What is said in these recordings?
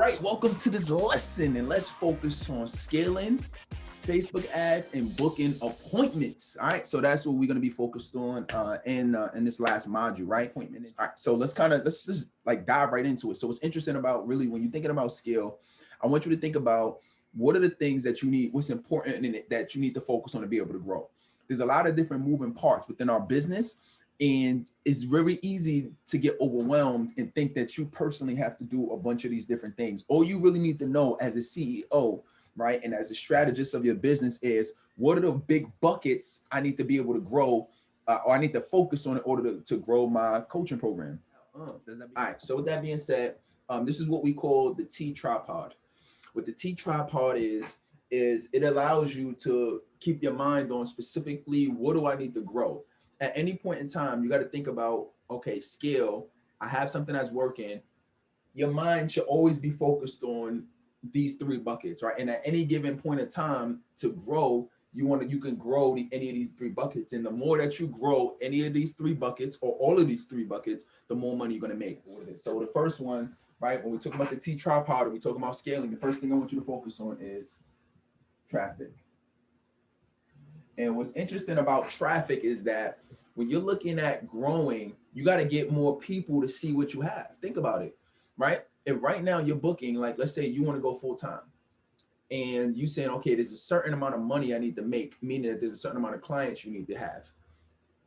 right, welcome to this lesson, and let's focus on scaling Facebook ads and booking appointments. All right, so that's what we're going to be focused on in this last module, right? Appointments. All right, so let's just like dive right into it. So what's interesting about really when you're thinking about scale, I want you to think about what are the things that you need, what's important in it that you need to focus on to be able to grow. There's a lot of different moving parts within our business, and it's very easy to get overwhelmed and think that you personally have to do a bunch of these different things. All you really need to know as a CEO, right, and as a strategist of your business is what are the big buckets I need to be able to grow, or I need to focus on in order to grow my coaching program. All right, so with that being said, this is what we call the T tripod. What the T tripod is it allows you to keep your mind on specifically what do I need to grow. At any point in time, you got to think about, okay, scale. I have something that's working. Your mind should always be focused on these three buckets, right? And at any given point in time to grow, you can grow any of these three buckets. And the more that you grow any of these three buckets or all of these three buckets, the more money you're going to make. So the first one, right, when we talk about the T tripod, or we talk about scaling, the first thing I want you to focus on is traffic. And what's interesting about traffic is that when you're looking at growing, you got to get more people to see what you have. Think about it, right? If right now you're booking, like let's say you want to go full time, and you saying, okay, there's a certain amount of money I need to make, meaning that there's a certain amount of clients you need to have.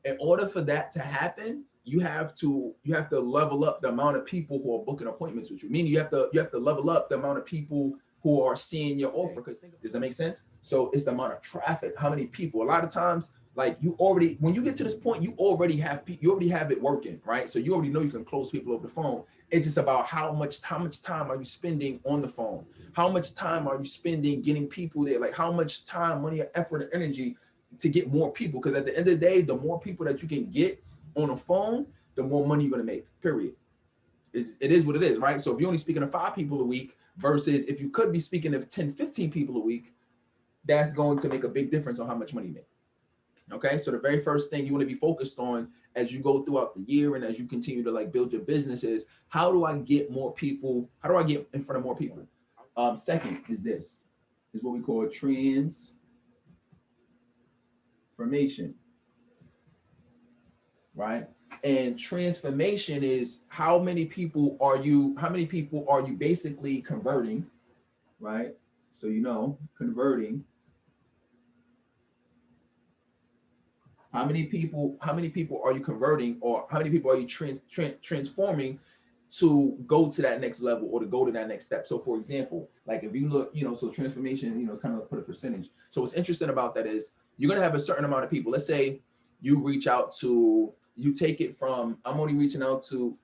In order for that to happen, you have to level up the amount of people who are booking appointments with you. Meaning you have to level up the amount of people who are seeing your offer. Because does that make sense? So it's the amount of traffic. How many people? A lot of times, like when you get to this point, you already have it working, right? So you already know you can close people over the phone. It's just about how much time are you spending on the phone? How much time are you spending getting people there? Like how much time, money, effort, and energy to get more people? Because at the end of the day, the more people that you can get on a phone, the more money you're going to make, period. It is what it is, right? So if you're only speaking to 5 people a week versus if you could be speaking to 10, 15 people a week, that's going to make a big difference on how much money you make. Okay, so the very first thing you want to be focused on as you go throughout the year and as you continue to like build your business is how do I get more people? How do I get in front of more people? Second is what we call transformation, right? And transformation is how many people are you basically converting, right? So converting. How many people are you converting, or how many people are you transforming to go to that next level or to go to that next step? So for example, like if you look, so transformation, kind of put a percentage. So what's interesting about that is you're going to have a certain amount of people. Let's say you take it from, I'm only reaching out to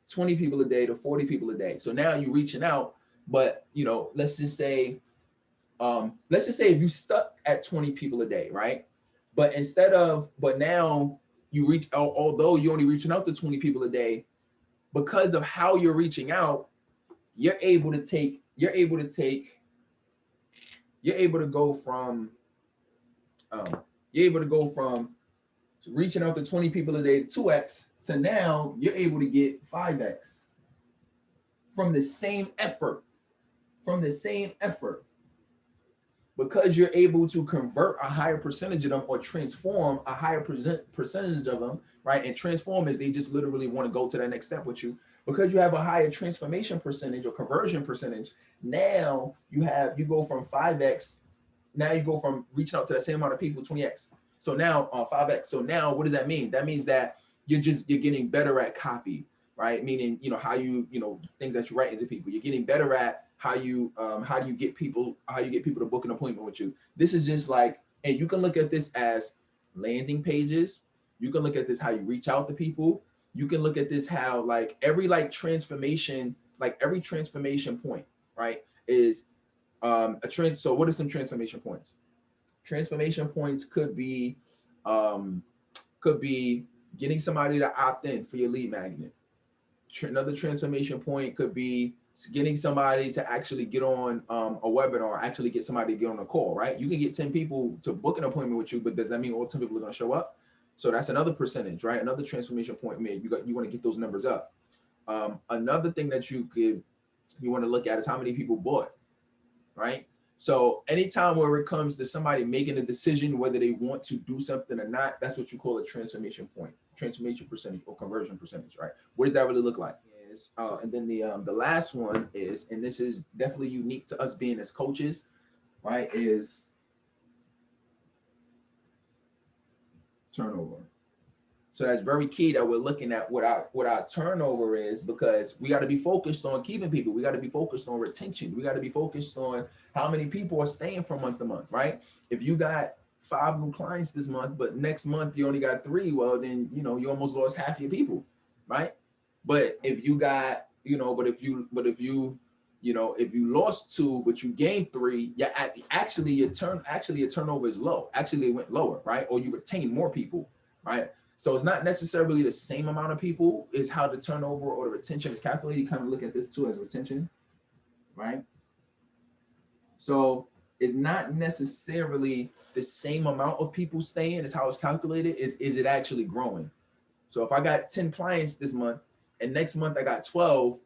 20 people a day to 40 people a day. So now you're reaching out, but let's just say if you stuck at 20 people a day, right? But now you reach out, although you're only reaching out to 20 people a day, because of how you're reaching out, you're able to go from reaching out to 20 people a day to 2x to now you're able to get 5x from the same effort. Because you're able to convert a higher percentage of them or transform a higher percentage of them, right? And transform is they just literally want to go to that next step with you. Because you have a higher transformation percentage or conversion percentage, now you go from 5x, now you go from reaching out to the same amount of people, 20x. So now 5x. So now what does that mean? That means that you're getting better at copy, right? Meaning, how things that you write into people. You're getting better at how do you get people to book an appointment with you. This is just like, and you can look at this as landing pages. You can look at this how you reach out to people. You can look at this how like every transformation point, right, is so what are some transformation points? Transformation points could be getting somebody to opt in for your lead magnet. Another transformation point could be getting somebody to actually get on a webinar, or actually get somebody to get on a call, right? You can get 10 people to book an appointment with you, but does that mean all 10 people are going to show up? So that's another percentage, right? Another transformation point, man. You want to get those numbers up. Another thing that you could you want to look at is how many people bought, right? So anytime where it comes to somebody making a decision whether they want to do something or not, that's what you call a transformation point, transformation percentage or conversion percentage, right? What does that really look like? And then the last one is, and this is definitely unique to us being as coaches, right? Is turnover. So that's very key that we're looking at what our turnover is, because we got to be focused on keeping people. We got to be focused on retention. We got to be focused on how many people are staying from month to month, right? If you got 5 new clients this month, but next month you only got 3, well, then, you know, you almost lost half your people, right? But if you got, you know, if you lost 2, but you gained 3, yeah, actually your turnover is low. Actually, it went lower, right? Or you retain more people, right? So it's not necessarily the same amount of people, is how the turnover or the retention is calculated. You kind of look at this too as retention, right? So it's not necessarily the same amount of people staying is how it's calculated. Is it actually growing? So if I got 10 clients this month and next month I got 12,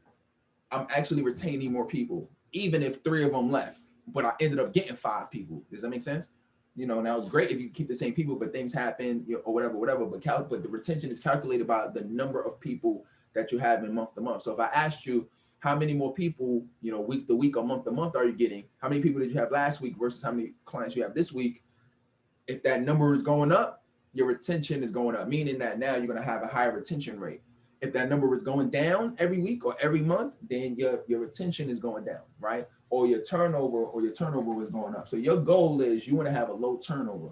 I'm actually retaining more people, even if 3 of them left, but I ended up getting 5 people. Does that make sense? You know, now it's great if you keep the same people, but things happen, you know, or whatever. But the retention is calculated by the number of people that you have in month to month. So if I asked you how many more people, you know, week to week or month to month are you getting? How many people did you have last week versus how many clients you have this week? If that number is going up, your retention is going up, meaning that now you're going to have a higher retention rate. If that number is going down every week or every month, then your retention is going down, right? Or your turnover is going up. So your goal is you want to have a low turnover,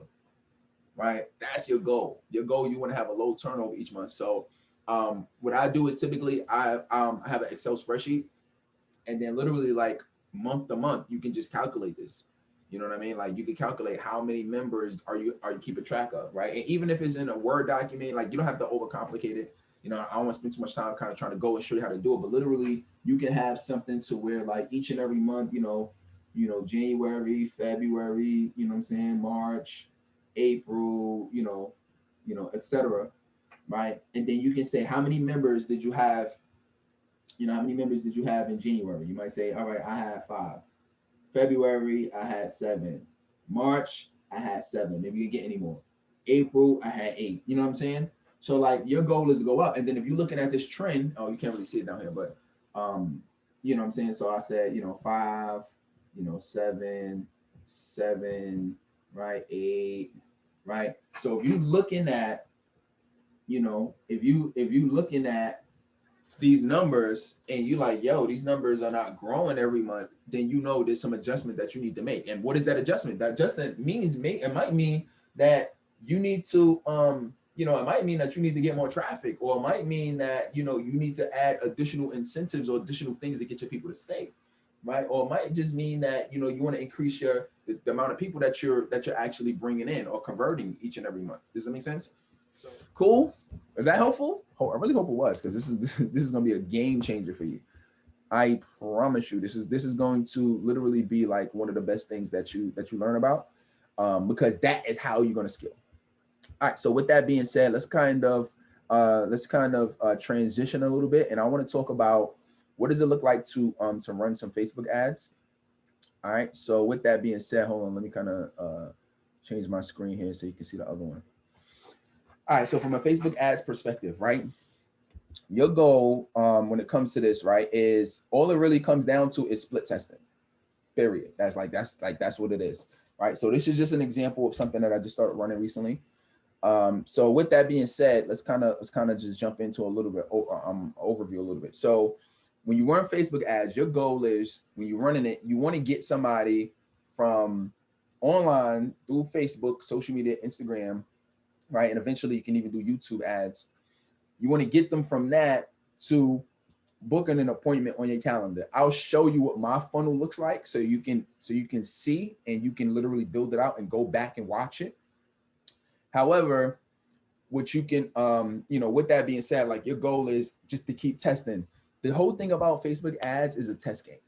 right? That's your goal. Your goal, you want to have a low turnover each month. So what I do is typically I have an Excel spreadsheet, and then literally like month to month, you can just calculate this. You know what I mean? Like you can calculate how many members are you keeping track of, right? And even if it's in a Word document, like you don't have to overcomplicate it. You know, I don't want to spend too much time kind of trying to go and show you how to do it, but literally you can have something to where like each and every month, January, February, you know what I'm saying, March, April, etc. Right. And then you can say how many members did you have, how many members did you have in January? You might say, all right, I had 5. February, I had 7. March, I had 7. Maybe you can get any more. April, I had 8. You know what I'm saying? So like your goal is to go up. And then if you're looking at this trend, oh, you can't really see it down here, but you know what I'm saying? So I said, 5, 7, 7, right? 8, right? So if you looking at, if you looking at these numbers and you like, yo, these numbers are not growing every month, then there's some adjustment that you need to make. And what is that adjustment? That adjustment it might mean that you need to it might mean that you need to get more traffic, or it might mean that you need to add additional incentives or additional things to get your people to stay, right? Or it might just mean that you want to increase the amount of people that you're actually bringing in or converting each and every month. Does that make sense? Cool. Is that helpful? I really hope it was, because this is going to be a game changer for you. I promise you, this is going to literally be like one of the best things that you learn about, because that is how you're going to scale. All right. So with that being said, let's kind of transition a little bit, and I want to talk about what does it look like to run some Facebook ads. All right. So with that being said, hold on, let me kind of change my screen here so you can see the other one. All right, so from a Facebook ads perspective, right? Your goal when it comes to this, right, is all it really comes down to is split testing. Period. That's what it is, right? So this is just an example of something that I just started running recently. So with that being said, let's kind of just jump into a little bit overview a little bit. So when you run Facebook ads, your goal is when you're running it, you want to get somebody from online through Facebook, social media, Instagram, right? And eventually you can even do YouTube ads. You want to get them from that to booking an appointment on your calendar. I'll show you what my funnel looks like so you can see, and you can literally build it out and go back and watch it. However, what you can, with that being said, like your goal is just to keep testing. The whole thing about Facebook ads is a test game.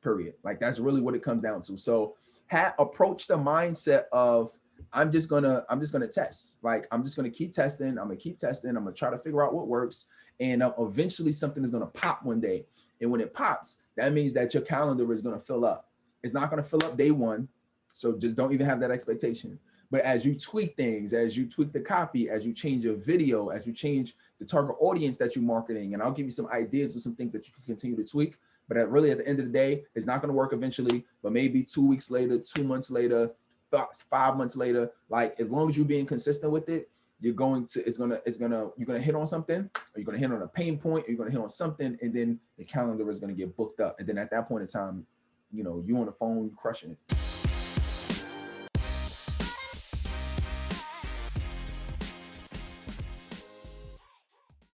Period. Like that's really what it comes down to. So approach the mindset of, I'm just gonna test. Like I'm just gonna keep testing. I'm gonna try to figure out what works, and eventually something is gonna pop one day. And when it pops, that means that your calendar is going to fill up. It's not going to fill up day one. So just don't even have that expectation. But as you tweak things, as you tweak the copy, as you change your video, as you change the target audience that you're marketing, and I'll give you some ideas of some things that you can continue to tweak. But really, at the end of the day, it's not going to work eventually. But maybe 2 weeks later, 2 months later, 5 months later, like as long as you're being consistent with it, you're going to you're gonna hit on something, or you're gonna hit on a pain point, or you're gonna hit on something, and then the calendar is gonna get booked up. And then at that point in time, you know, you on the phone, you crushing it.